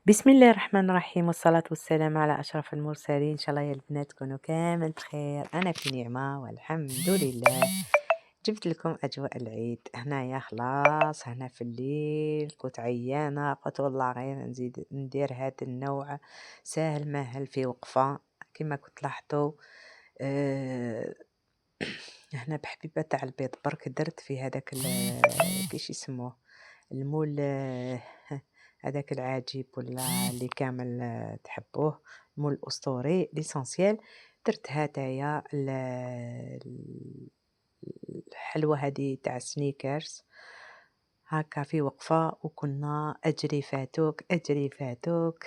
بسم الله الرحمن الرحيم والصلاة والسلام على أشرف المرسلين. إن شاء الله يا البنات تكونوا كامل بخير. أنا في نعمة والحمد لله. جبت لكم أجواء العيد هنايا، خلاص هنا في الليل. كنت عيانة، قلت والله غير نزيد ندير هذا النوع ساهل ماهل في وقفة. كما كنت لاحظتوا آه، هنا بحبيبة تاع البيض برك درت في هذاك كيش يسموه المول هذاك العجيب ولا اللي كامل تحبوه، المول الأسطوري ليسونسيال. درت هدايا الحلوى هذه تاع سنيكرز هاكا في وقفة، وكنا أجري فاتوك أجري فاتوك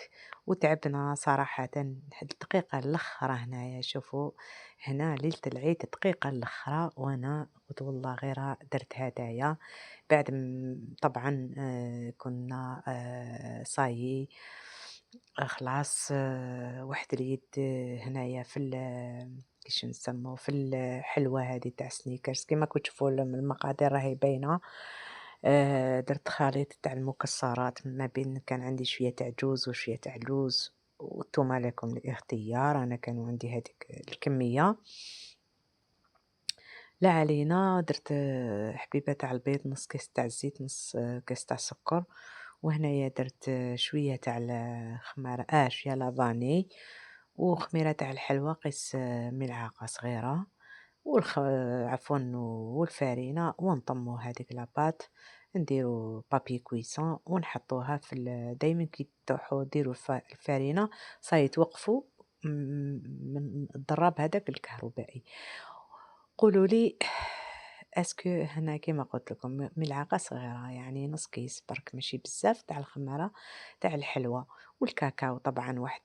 وتعبنا صراحةً. الدقيقة الأخرى هنايا شوفوا، هنا ليلة العيد الدقيقة الأخرى وأنا قلت والله غير درت هدايا بعد طبعًا كنا صايي خلاص واحد اليد هنايا في كيش نسموه في الحلوى هذه تاع سنيكرز كيما كنتو تشوفوا المقادير راهي باينة. درت خليط تاع المكسرات ما بين، كان عندي شوية تاع جوز وشوية تاع لوز، وانتم لكم الاختيار. أنا كانوا عندي هذيك الكمية. لا علينا درت حبيبة تاع البيض، نص كاس تاع الزيت، نص كاس تاع السكر. وهنايا درت شوية تاع الخمارة شوية لافاني، وخميرة تاع الحلوى قيس ملعقة صغيرة، عفوا والفارينة، ونطمو هذيك لاباط، نديرو بابي كويسون ونحطوها في دايما كي تروحو ديرو الفارينة صاي توقفوا من الضراب هذاك الكهربائي. قولوا لي اسكو هنا كيما قلت لكم ملعقه صغيره يعني نص كيس برك ماشي بزاف تاع الخمره تاع الحلوى، والكاكاو طبعا واحد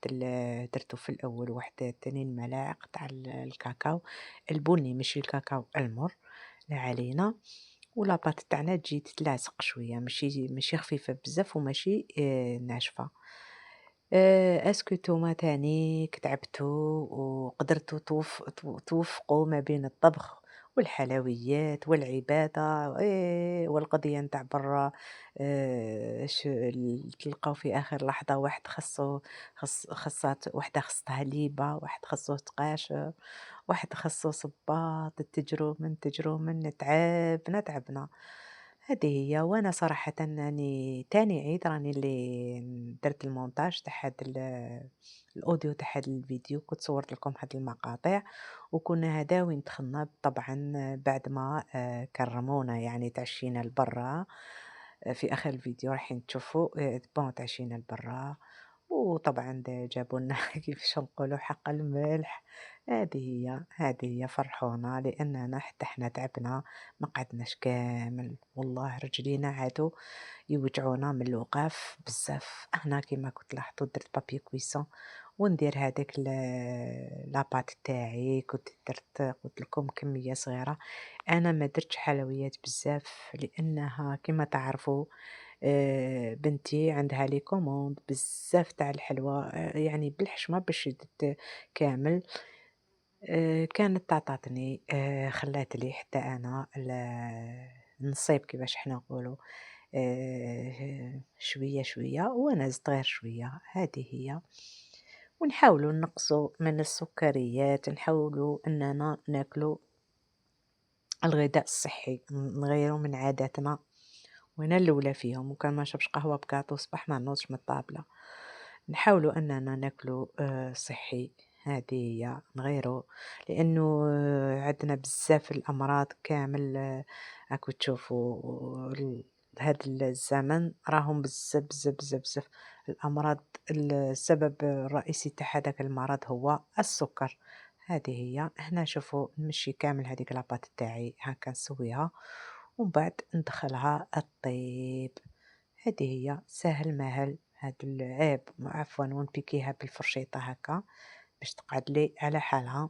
درتو في الاول واحد 2 ملاعق تاع الكاكاو البني ماشي الكاكاو المر. لا علينا. ولاباط تاعنا تجي تتلاصق شويه، ماشي خفيفه بزاف وماشي ناشفه. اسكو نتوما تاني تعبتوا وقدرتوا توفقوا ما بين الطبخ والحلويات والعبادة والقضية نتاع برا؟ تلقاو في آخر لحظة واحد خصات وحدة خصتها ليبة، واحد خصو تقاشر، واحد خصو صباط، تجرو من تعبنا. هذه هي. وانا صراحة راني تاني عيد راني اللي درت المونتاج تاع هاد الاوديو تاع هاد الفيديو، كنت صورت لكم هاد المقاطع. وكنا هذا وين دخلنا طبعا بعد ما كرمونا يعني تعشينا لبرا. في اخر الفيديو راح تشوفوا بون تعشينا لبرا. وطبعا جابوا لنا كيفاش نقولوا حق الملح. هذه هي فرحونا لاننا حتى احنا تعبنا، ما قعدناش كامل والله رجلينا عادوا يوجعونا من الوقاف بزاف. هنا كيما كنت لاحظتوا درت بابي كويسون وندير هذاك لاباط تاعي. كنت درت قلت لكم كمية صغيرة. انا ما درتش حلويات بزاف لانها كما تعرفوا بنتي عندها لي كوموند بزاف تاع الحلوى، يعني بالحشمة باش كامل. كانت تعطاتني خلات لي حتى أنا النصيب كيفاش حنا نقولوا، شوية شوية وأنا زدت غير شوية. هذه هي. ونحاولوا نقصوا من السكريات، نحاولوا أننا ناكلوا الغذاء الصحي، نغيروا من عاداتنا. وأنا الأولى فيهم، وكان ما نشربش قهوة بكاطو صباح ما نوضش من الطابلة. نحاولوا أننا ناكلوا صحي. هذه هي نغيروا، لأنه عندنا بزاف الأمراض كامل. راكو تشوفوا هذا الزمن راهم بزاف بزاف بزاف بزاف الأمراض. السبب الرئيسي تاع هذاك المرض هو السكر. هذه هي. هنا شوفوا نمشي كامل هذيك لاباط تاعي هاكا نسويها ومن بعد ندخلها الطيب. هذه هي سهل ماهل. هاد العيب عفوا ونبيكيها بالفرشيطة هكا باش تقعد لي على حالها.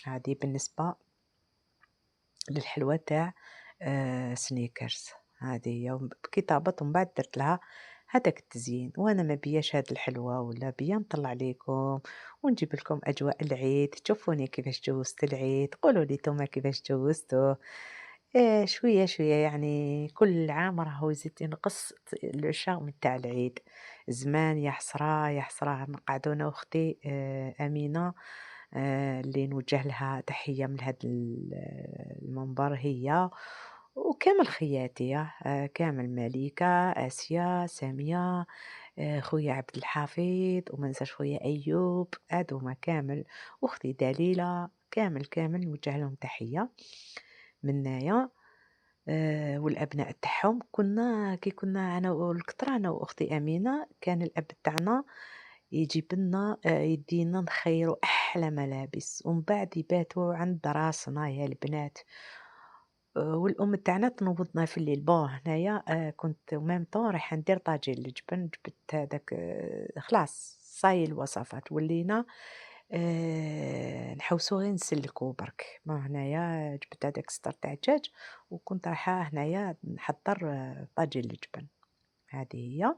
هذه بالنسبة للحلوى تاع سنيكرز. هذه هي. كي طابت ومن بعد درت لها هذاك التزيين. وانا ما بياش هاد الحلوى ولا بيا نطلع لكم ونجيب لكم اجواء العيد، تشوفوني كيفاش جوزت العيد، قولوا لي نتوما كيفاش جوزتوه. شوية، شوية يعني كل عام راهو يزيد ينقص العشاء متاع العيد، زمان يا حسراه، يا حسراه نقعدو أنا وأختي أمينة اللي نوجه لها تحية من هذا المنبر هي وكامل خياتي كامل مليكة، آسيا، سامية، خويا عبد الحفيظ وما ننساش خويا أيوب، هادو هما كامل، وأختي دليلة، كامل، كامل نوجه لهم تحية منايا. والأبناء تاعهم كي كنا أنا والكثرة أنا وأختي أمينة كان الأب تاعنا يجيب لنا يدينا نخيّروا أحلى ملابس، ومن بعد يباتوا عند راسنا يا البنات، والأم تاعنا تنوضنا في الليل، بون هنايا كنت en même temps رايحة ندير طاجين الجبن، جبت هذاك خلاص صايي الوصفات، ولينا نحوسو غير نسلكو برك، ما هنايا جبت هذاك الصدر تاع الدجاج، وكنت رايحة هنايا نحضّر طاجين الجبن، هذه هي.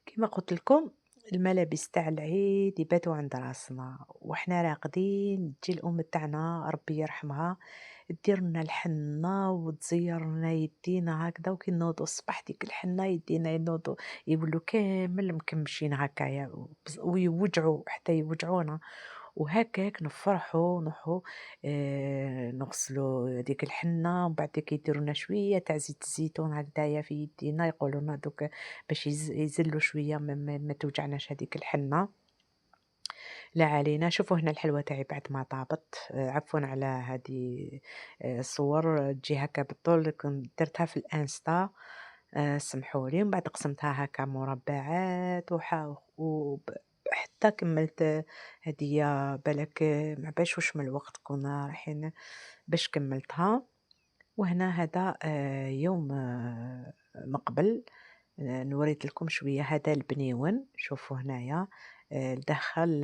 كيما قُلت لكم الملابس تاع العيد يباتوا عند راسنا، وإحنا راقدين تجي الأم تاعنا ربي يرحمها دير لنا الحنة وتزيّر لنا يدينا هكذا، وكي نوضوا الصباح ديك الحنة يدينا ينوضوا يولوا كامل مكمشين هكايا ويوجعوا حتى يوجعونا. وهكاك نفرحوا نروحوا نغسلوا هذيك الحنة ومن بعد كيديروا لنا شوية تاع زيت الزيتون هكدايا في يدينا يقولوا لنا دوك باش يزلوا شوية ما توجعناش هذيك الحنة. لا علينا شوفوا هنا الحلوى تاعي بعد ما طابت عفوا على هذه الصور تجي هكا بالطول كنت درتها في الانستا سمحوا لي، من بعد قسمتها هكا مربعات حتى كملت هدية بالك ما باش واش من الوقت كنا رايحين باش كملتها. وهنا هذا يوم مقبل نوريت لكم شوية هذا البنيون شوفوا هنايا دخل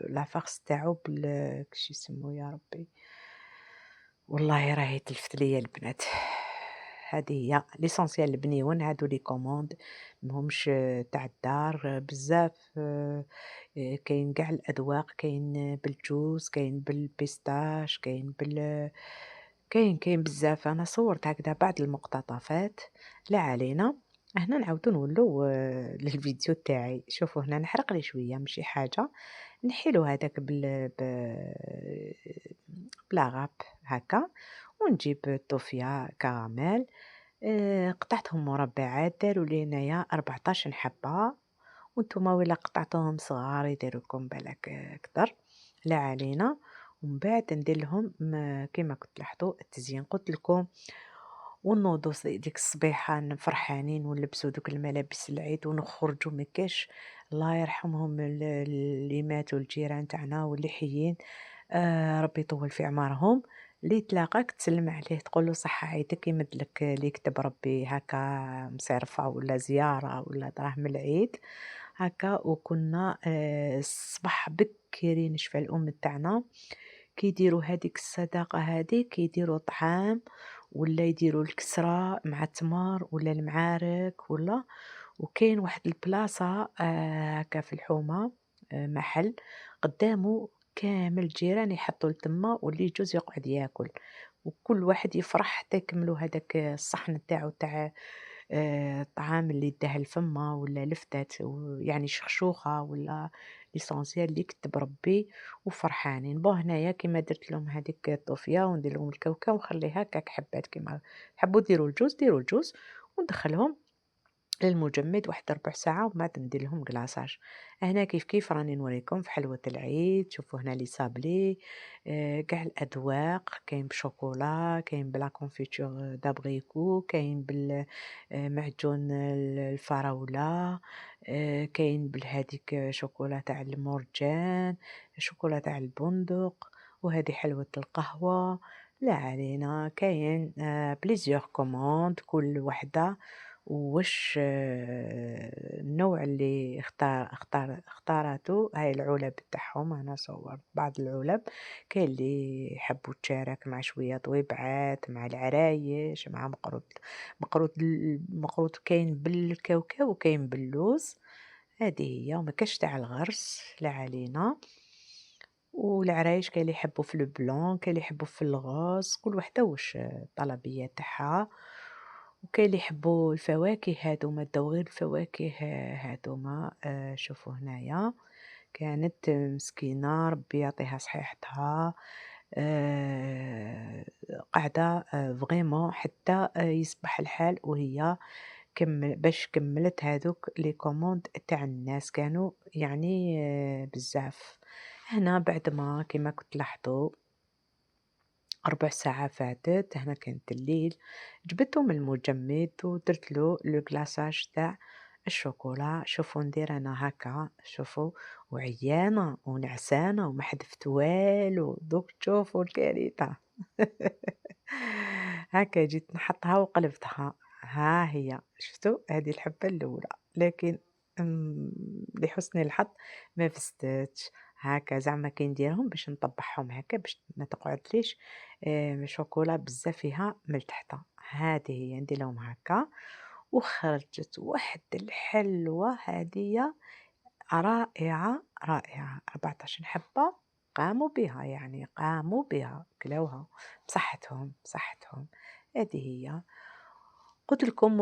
لافاغس تاعو كيش يسموه يا ربي والله راهي تلفت ليا البنات. هذه هي ليسونسيال البنيون هادو لي كوموند مهمش تاع الدار بزاف كاين قاع الأذواق كاين بالجوز كاين بالبيستاش كاين كاين بزاف أنا صورت هكذا بعض المقتطفات لا علينا. هنا نعاودو نولو للفيديو تاعي شوفوا هنا نحرق لي شوية ماشي حاجة نحيلو هذاك بلاغاب هكا ونجيب الطوفية كراميل قطعتهم مربعات داروا لي هنايا 14 حبة وانتم ولا قطعتوهم صغار يديروا لكم بالك أكثر لا علينا. ومن بعد ندير لهم كيما كنت تلاحظوا التزيين قلت لكم ونوضوا ديك الصبيحة فرحانين ونلبسوا دوك الملابس العيد ونخرجوا مكاش الله يرحمهم اللي ماتوا الجيران تاعنا واللي حيين ربي يطول في عمرهم اللي تلاقاك تسلم عليه تقول له صحة عيدك يمد لك اللي يكتب ربي هكا مصرفة ولا زيارة ولا دراهم العيد هكا. وكنا الصباح بكري نشفى الأم تاعنا كيديروا هذيك الصداقة هذيك كيديروا طعام ولا يديروا الكسرة مع التمر ولا المعارك ولا. وكاين واحد البلاصة هكا في الحومة محل قدامه كامل الجيران يحطوا التمة واللي يجوز يقعد ياكل وكل واحد يفرح حتى يكملوا هذاك الصحن تاعو تاع الطعام اللي داه لفمه ولا لفتات يعني شخشوخة ولا ليسونسيال اللي كتب ربي وفرحانين بون هنايا كيما درت لهم هذيك الطوفية وندير لهم الكاوكا ونخليها هكاك حبات كيما تحبوا ديروا الجوز ديروا الجوز وندخلهم للمجمد واحد ربع ساعة ومن بعد ندير لهم كلاصاج. هنا كيف كيف راني نوريكم في حلوة العيد شوفوا هنا لي صابلي كاع الأذواق كاين بشوكولا كاين بلا كونفيتور دابغيكو كاين بالمعجون الفراولة كاين بالهاديك شوكولا تاع المرجان شوكولا تاع البندق وهذه حلوة القهوة لا علينا كاين بليزيور كوموند كل وحدة واش النوع اللي اختارته هاي العلب تاعهم أنا صورت بعض العلب كاين اللي يحبوا تشارك مع شوية طويبعات مع العرايش مع مقروط كاين بالكاوكاو وكاين باللوز هذه هي وما كاش تاع الغرس لا علينا. والعرايش كاين اللي يحبوا في البلون، كاين اللي يحبوا في الغوز، كل وحدة واش الطلبية تاعها، وكاين اللي يحبوا الفواكه هاذوما الدوغي الفواكه هاذوما شوفوا هنايا كانت مسكينة ربي يعطيها صحيحتها آآ قاعدة فريمون حتى يصبح الحال وهي باش كمّلت هاذوك لي كوموند تاع الناس كانوا يعني بزاف. هنا بعد ما كيما كنت تلاحظوا ربع ساعة فاتت، هنا كانت الليل، جبدته من المجمد ودرت له لو كلاصاج تاع الشوكولا، شوفوا ندير أنا هاكا شوفوا وعيانة ونعسانة وما حذفت والو، دوك تشوفوا الكارثة. هاكا جيت نحطها وقلبتها، ها هي شفتوا هذه الحبة الأولى، لكن لحسن الحظ ما فزتش. هاكا زعما كي نديرهم باش نطبّعهم هاكا باش ما تقعدليش شوكولا بزاف فيها من التحت، هذه هي ندير لهم هاكا وخرجت واحد الحلوى هادية رائعة، رائعة، 14 حبة قاموا بها يعني قاموا بها كلاوها بصحتهم، بصحتهم، هذه هي. قُلت لكم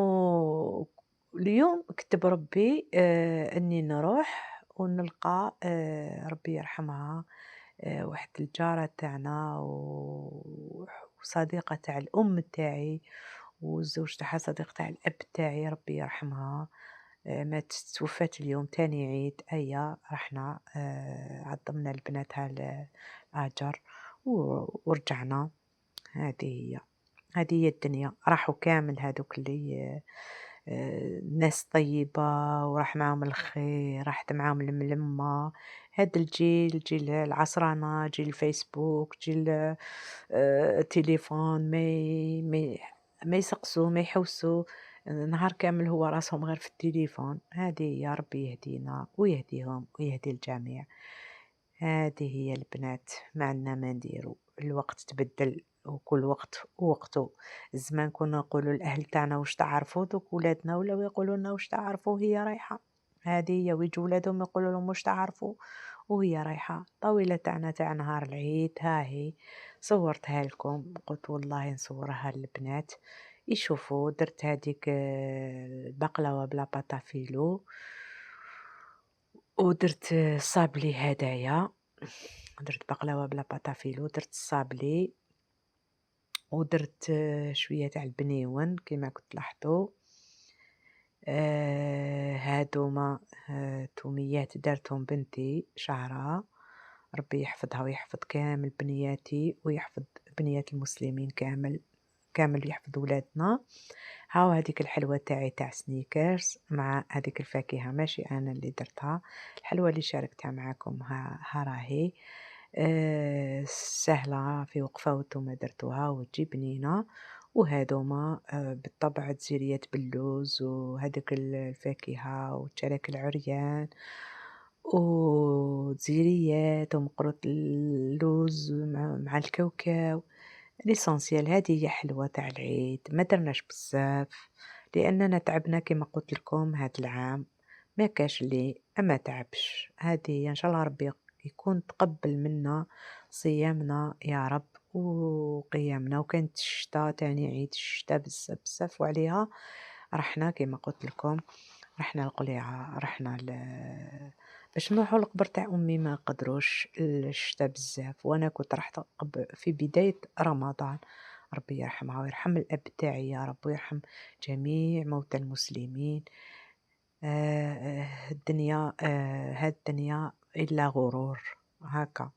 اليوم كتب ربي إني نروح ونلقى ربي يرحمها واحد الجارة تاعنا وصديقة تاع الأم تاعي والزوج تاعها صديق تاع الأب تاعي ربي يرحمها ماتت توفات اليوم تاني عيد أيا رحنا عضمنا لبناتها لهاجر ورجعنا هذه هي. هذه هي الدنيا راحوا كامل هادوك اللي ناس طيبة وراح معاهم الخير راحت معاهم الملمة هاد الجيل جيل العصرنة جيل الفيسبوك جيل التليفون ما يسقسوا ما يحوسوا نهار كامل هو راسهم غير في التليفون هذه يا ربي يهدينا ويهديهم ويهدي الجميع هذه هي البنات ما عندنا ما نديرو الوقت تبدل وكل وقت ووقته زمان كنا نقولوا الأهل تاعنا واش تعرفوا دوك ولادنا ولاو يقولوا لنا واش تعرفوا هي رايحة هذه هي ويجوا ولادهم يقولوا لهم واش تعرفوا وهي رايحة طويلة تاعنا تاع نهار العيد ها هي صورتها لكم قلت والله نصورها للبنات يشوفوا درت هذيك البقلاوة بلا باتافيلو ودرت صابلي هدايا درت بقلاوة بلا باتافيلو درت الصابلي ودرت شوية تاع البنيون كيما كنت تلاحظوا هادوما توميات دارتهم بنتي شعرها ربي يحفظها ويحفظ كامل بنياتي ويحفظ بنيات المسلمين كامل كامل يحفظ ولادنا هاو هذيك الحلوة تاعي تاع سنيكرز مع هذيك الفاكهة ماشي أنا اللي درتها الحلوة اللي شاركتها معاكم ها راهي سهلة في وقفة وانتم درتوها وتجي بنينة وهادوما بالطبع تزيريات باللوز وهذيك الفاكهة وتشارك العريان وتزيريات ومقروط اللوز مع الكاوكاو ليسونسيال هذه هي حلوة تاع العيد ما درناش بزاف لأننا تعبنا كما قلت لكم هاد العام ما كاش اللي ما تعبش هذه هي إن شاء الله ربي يكون تقبل منا صيامنا يا رب وقيامنا وكانت الشتا تاني عيد الشتا بزاف بزاف وعليها رحنا كما قلت لكم رحنا القليعة رحنا باش نروحوا للقبر تاع أمي ما قدروش الشتا بزاف وأنا كنت رحت في بداية رمضان ربي يرحمها ويرحم الأب تاعي يا رب ويرحم جميع موتى المسلمين الدنيا هاد الدنيا إلا غرور هاكا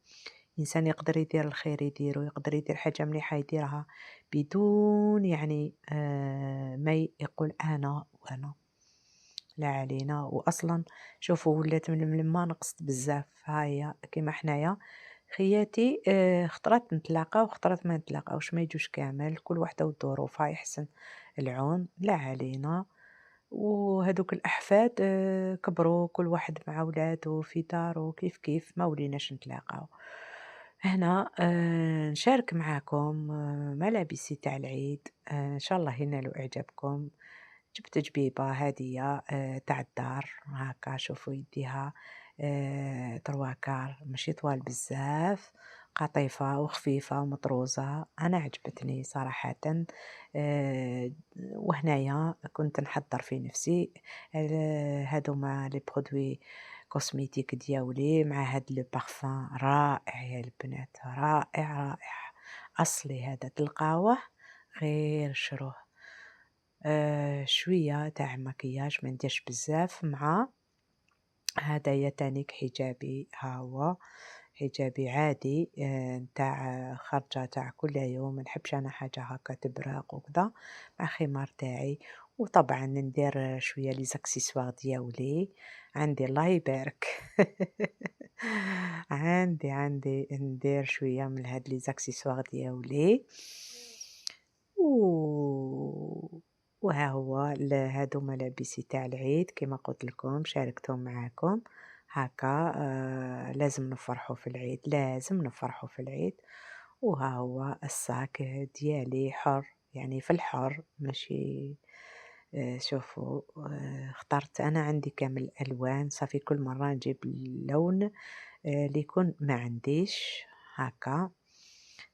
الإنسان يقدر يدير الخير يديره يقدر يدير حاجة مليحة يديرها بدون يعني ما يقول أنا وأنا لا علينا وأصلا شوفوا ولات من لما نقصت بزاف هاهي كيما حنايا خياتي خطرات نتلاقاو وخطرات ما نتلاقاوش ما يجوش كامل كل وحدة وظروفها يحسن العون لا علينا وهذوك الأحفاد كبروا كل واحد مع ولادو في دارو كيف كيف ما وليناش نتلاقاو هنا نشارك معاكم ملابسي تاع العيد إن شاء الله ينالوا إعجابكم جبت جبيبة هادية تاع الدار هاكا شوفوا يديها 3 كار ماشي طوال بزاف، قطيفة وخفيفة ومطروزة، أنا عجبتني صراحةً. وهنايا كنت نحضّر في نفسي هاذوما les produits cosmétiques دياولي مع هاد le parfum رائع يا البنات، رائع، رائع، أصلي هذا تلقاوه غير شروه. شوية تاع مكياج ما نديرش بزاف مع هدايا تانيك حجابي ها هو، حجابي عادي نتاع خارجة تاع كل يوم، ما نحبش أنا حاجة هاكا تبرق وكذا، مع خمار تاعي، وطبعًا ندير شوية les accessoires دياولي، عندي الله يبارك عندي ندير شوية من هاد les accessoires دياولي. و وها هو هادو ملابسي تاع العيد كيما قُلت لكم شاركتهم معاكم، هاكا لازم نفرحوا في العيد، لازم نفرحوا في العيد، وها هو الصاك ديالي حُر، يعني في الحُر ماشي شوفوا اخترت أنا عندي كامل الألوان، صافي كل مرة نجيب اللون اللي يكون ما عنديش هاكا.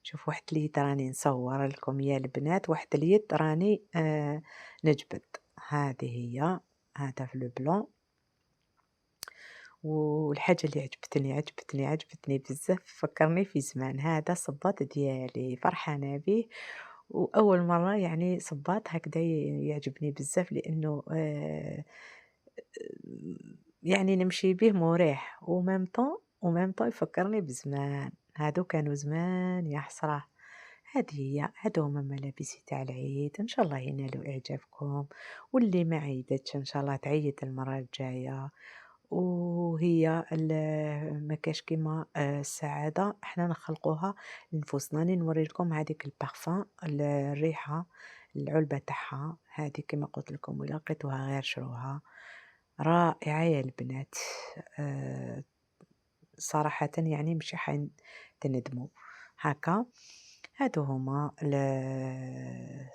شوف واحد اليد راني نصور لكم يا البنات، واحد اليد راني نجبد، هذه هي، هذا في البلون. والحاجة اللي عجبتني بزاف فكّرني في زمان، هذا صباط ديالي فرحانة بيه، وأول مرة يعني صباط هكذا يعجبني بزاف لإنه يعني نمشي بيه مريح وميم طون يفكّرني بزمان، هادو كانوا زمان يا حسراه. هذه هي، هادو هما ملابسي تاع العيد، إن شاء الله ينالوا إعجابكم، واللي ما عيدتش إن شاء الله تعيد المرة الجاية. وهي ما كاش كيما السعادة إحنا نخلقوها لنفوسنا، راني نوري لكم هذيك البارفان الريحة العلبة تاعها، هذه كيما قلت لكم إلا لقيتوها غير شروها، رائعة يا البنات. آآ صراحةً يعني مش تندموا. هاكا هادو هما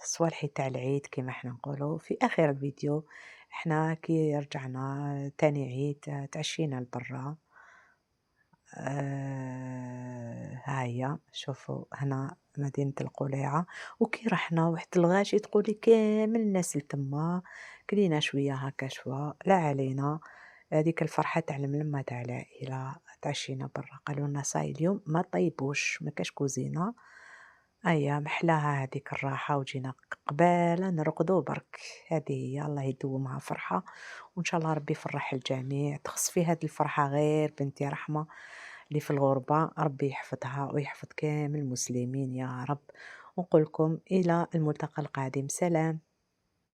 صوالحي تاع العيد كيما إحنا نقولوا. في آخر الفيديو إحنا كي رجعنا تاني عيد تعشينا لبرا. ها هي شوفوا هنا مدينة القليعة، وكي رحنا واحد الغاشي تقولي كامل الناس لتما، كلينا شوية هاكا شوا لا علينا. هذيك الفرحة تاع الملمة تاع العائلة، تعشينا برا قالوا لنا صاي اليوم ما طيبوش ما كاش كوزينة، أيا محلاها هذيك الراحة وجينا قبالة نرقدوا برك. هذه هي الله يدومها فرحة، وإن شاء الله ربي يفرح الجميع، تخص في هذه الفرحة غير بنتي رحمة اللي في الغربة، ربي يحفظها ويحفظ كامل المسلمين يا رب. ونقول لكم إلى الملتقى القادم، سلام.